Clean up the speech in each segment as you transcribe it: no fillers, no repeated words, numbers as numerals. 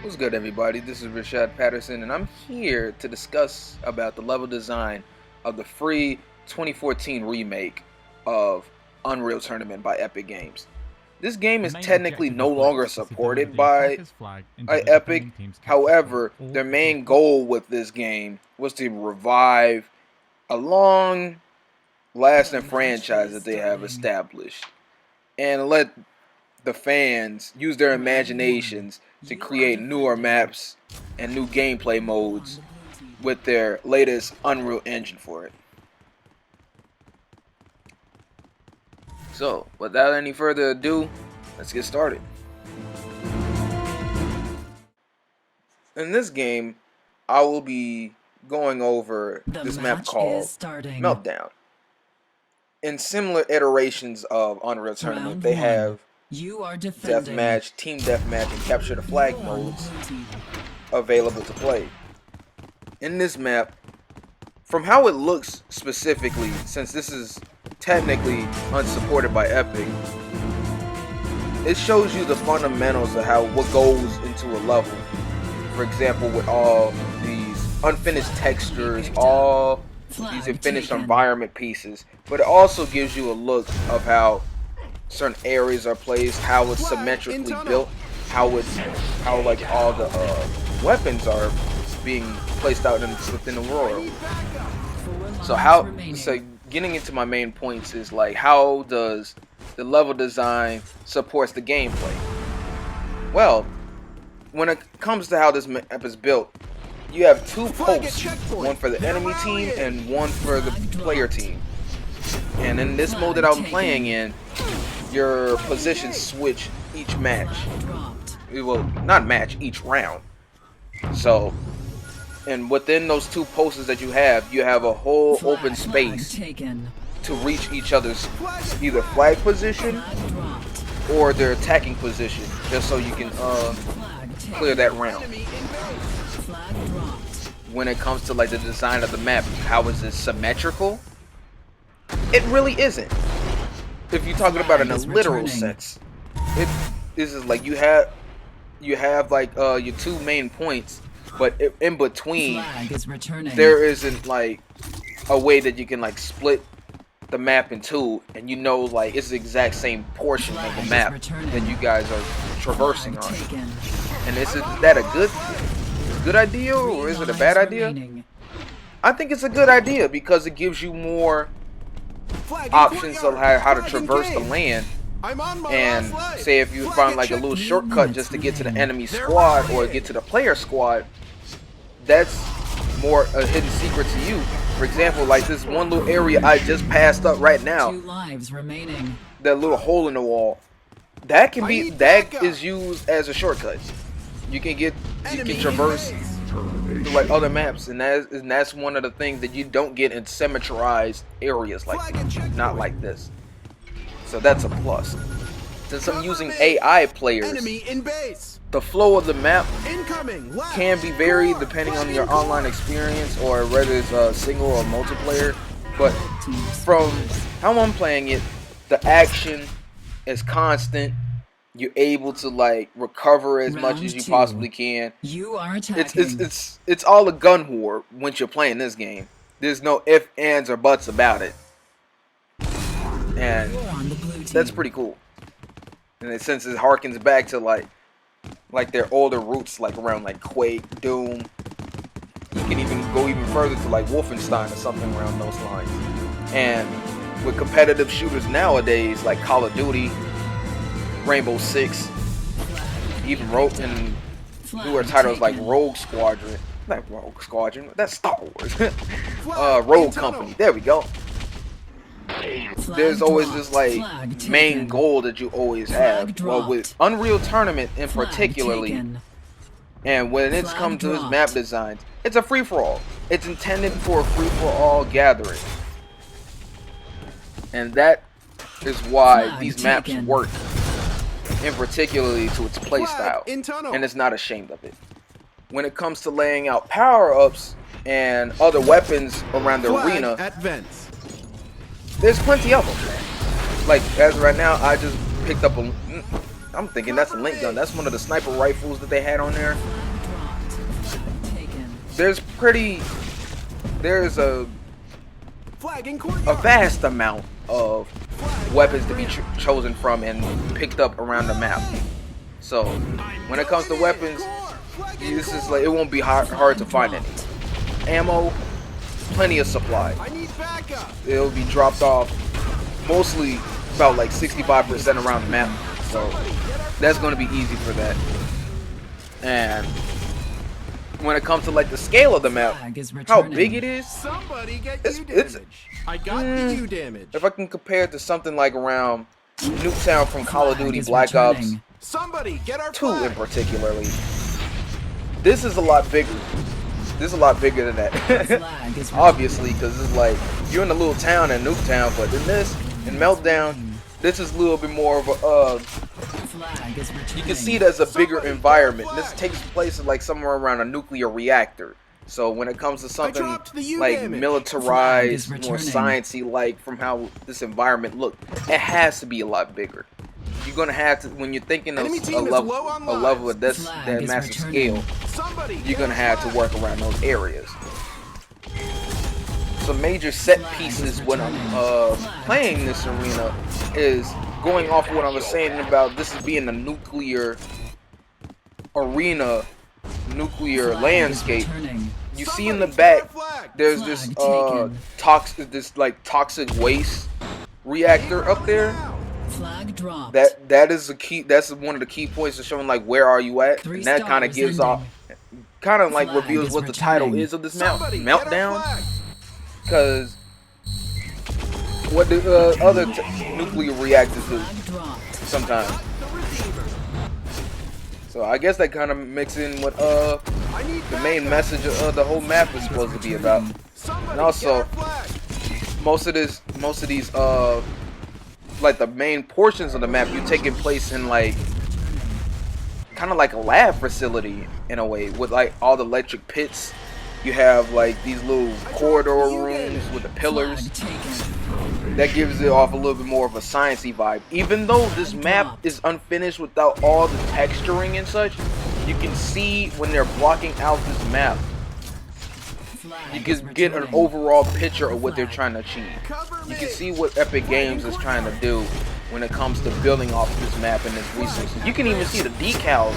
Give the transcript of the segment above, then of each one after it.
What's good, everybody? This is Rashad Patterson, and I'm here to discuss about the level design of the free 2014 remake of Unreal Tournament by Epic Games. This game is technically no longer supported by Epic. However, their main goal with this game was to revive a long-lasting franchise that they have established and let the fans use their imaginations to create newer maps and new gameplay modes with their latest Unreal Engine for it. So, without any further ado, let's get started. In this game, I will be going over this map called Meltdown. In similar iterations of Unreal Tournament, they have deathmatch, team deathmatch, and capture the flag modes available to play. In this map, from how it looks specifically, since this is technically unsupported by Epic, it shows you the fundamentals of what goes into a level. For example, with all these unfinished textures, all these unfinished environment pieces, but it also gives you a look of how certain areas are placed, how it's symmetrically built, how like all the weapons are being placed out within the world. So getting into my main points is like, how does the level design supports the gameplay? Well, when it comes to how this map is built, you have two posts, one for the enemy team and one for the player team. And in this mode that I'm playing in, your positions switch each match. Well, not match, each round. So, and within those two posts that you have a whole open space to reach each other's either flag position or their attacking position, just so you can clear that round. When it comes to like the design of the map, how is it symmetrical? It really isn't. If you're talking about it in a literal sense, this is like you have like your two main points, but in between there isn't like a way that you can like split the map in two, and you know like it's the exact same portion of the map that you guys are traversing on. And is that a good idea, or is it a bad idea? I think it's a good idea because it gives you more options of how to traverse the land. And say if you find like a little shortcut just to get to the enemy squad or get to the player squad, that's more a hidden secret to you. For example, like this one little area I just passed up right now, that little hole in the wall, that is used as a shortcut. You can traverse through like other maps, and that's one of the things that you don't get in symmetrized areas not like this. So that's a plus. Since I'm using AI players, the flow of the map can be varied depending on your online experience or whether it's a single or multiplayer. But from how I'm playing it, the action is constant. You're able to like recover as much as you possibly can. It's all a gun war once you're playing this game. There's no ifs, ands, or buts about it, and that's pretty cool. And since it harkens back to like their older roots, like around like Quake, Doom, you can even go further to like Wolfenstein or something around those lines. And with competitive shooters nowadays, like Call of Duty, Rainbow Six, even and newer titles like Rogue Squadron. Not Rogue Squadron, that's Star Wars. Rogue Company, there we go. There's always this like main goal that you always have. Well, with Unreal Tournament in particularly, and when it's come to its map designs, it's a free-for-all. It's intended for a free-for-all gathering. And that is why these maps work, in particularly to its playstyle, and it's not ashamed of it. When it comes to laying out power-ups and other weapons around the arena, there's plenty of them. Like as right now, I just picked up I'm thinking that's a link gun. That's one of the sniper rifles that they had on there. There's a vast amount of weapons to be chosen from and picked up around the map. So when it comes to weapons, this is like, it won't be hard to find any. Ammo, plenty of supply. It'll be dropped off mostly about like 65% around the map, so that's going to be easy for that. And when it comes to like the scale of the map, how big it is, it's if I can compare it to something like around Nuketown from Call of Duty Black Ops 2 in particularly, this is a lot bigger. This is a lot bigger than that. Obviously, because it's like you're in a little town in Nuketown, but in this, in Meltdown, this is a little bit more of a you can see it as a bigger environment. This takes place in like somewhere around a nuclear reactor. So when it comes to something like militarized, more sciencey like from how this environment looked, it has to be a lot bigger. You're gonna have to, when you're thinking of a level of this that massive scale, you're gonna have to work around those areas. Some major set pieces when I'm playing this arena is going off of what I was saying about this as being a nuclear arena, nuclear landscape. You see in the back, there's this toxic waste reactor up there. That is a key. That's one of the key points of showing like where are you at, and that kind of gives off, kind of like reveals what the title is of this map, Meltdown. Because what the other nuclear reactors do sometimes. So I guess that kind of mix in what the main message of the whole map is supposed to be about. And also most of these like the main portions of the map, you taking place in like kind of like a lab facility in a way, with like all the electric pits. You have like these little corridor rooms with the pillars. That gives it off a little bit more of a sciencey vibe. Even though this map is unfinished without all the texturing and such, you can see when they're blocking out this map, you can get an overall picture of what they're trying to achieve. You can see what Epic Games is trying to do when it comes to building off this map and its resources. You can even see the decals,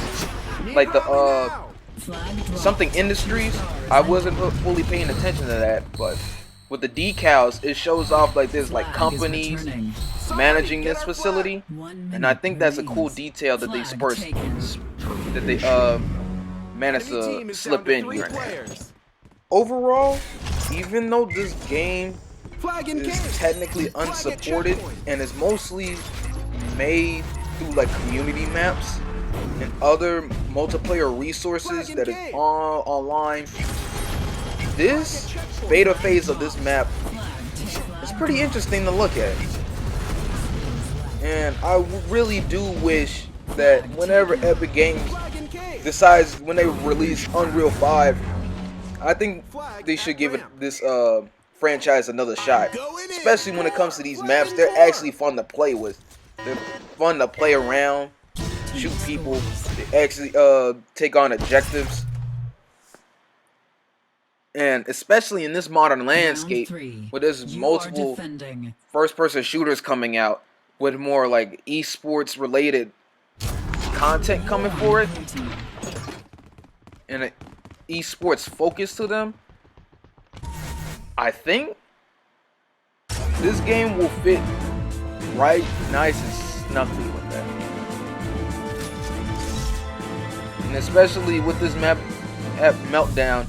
like the something industries. I wasn't fully paying attention to that, but with the decals, it shows off like there's like companies managing this facility, and I think that's a cool detail that they managed to slip in here and there. Overall, even though this game is technically unsupported and is mostly made through like community maps and other multiplayer resources that is all online, this beta phase of this map is pretty interesting to look at. And I really do wish that whenever Epic Games decides, when they release Unreal 5, I think they should give this franchise another shot. Especially when it comes to these maps, they're actually fun to play with. They're fun to play around, shoot people, they actually take on objectives. And especially in this modern landscape, where there's multiple first-person shooters coming out, with more like esports related content coming for it, and an esports focus to them, I think this game will fit right nice and snugly with that. And especially with this map at Meltdown,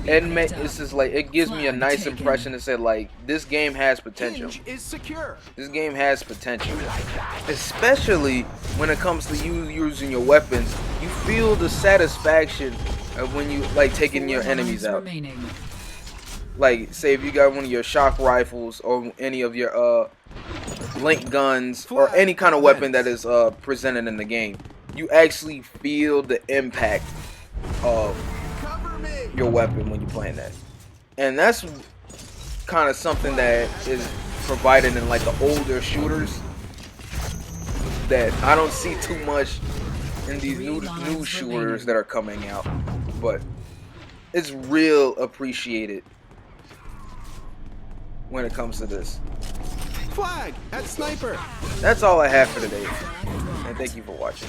it's just like, it gives me a nice impression to say like, this game has potential. This game has potential. Especially when it comes to you using your weapons, you feel the satisfaction of when you like taking your enemies out. Like say if you got one of your shock rifles or any of your link guns or any kind of weapon that is presented in the game, you actually feel the impact of your weapon when you're playing that. And that's kind of something that is provided in like the older shooters. that I don't see too much in these new shooters that are coming out, but it's real appreciated when it comes to this. Flag at sniper. That's all I have for today, and thank you for watching.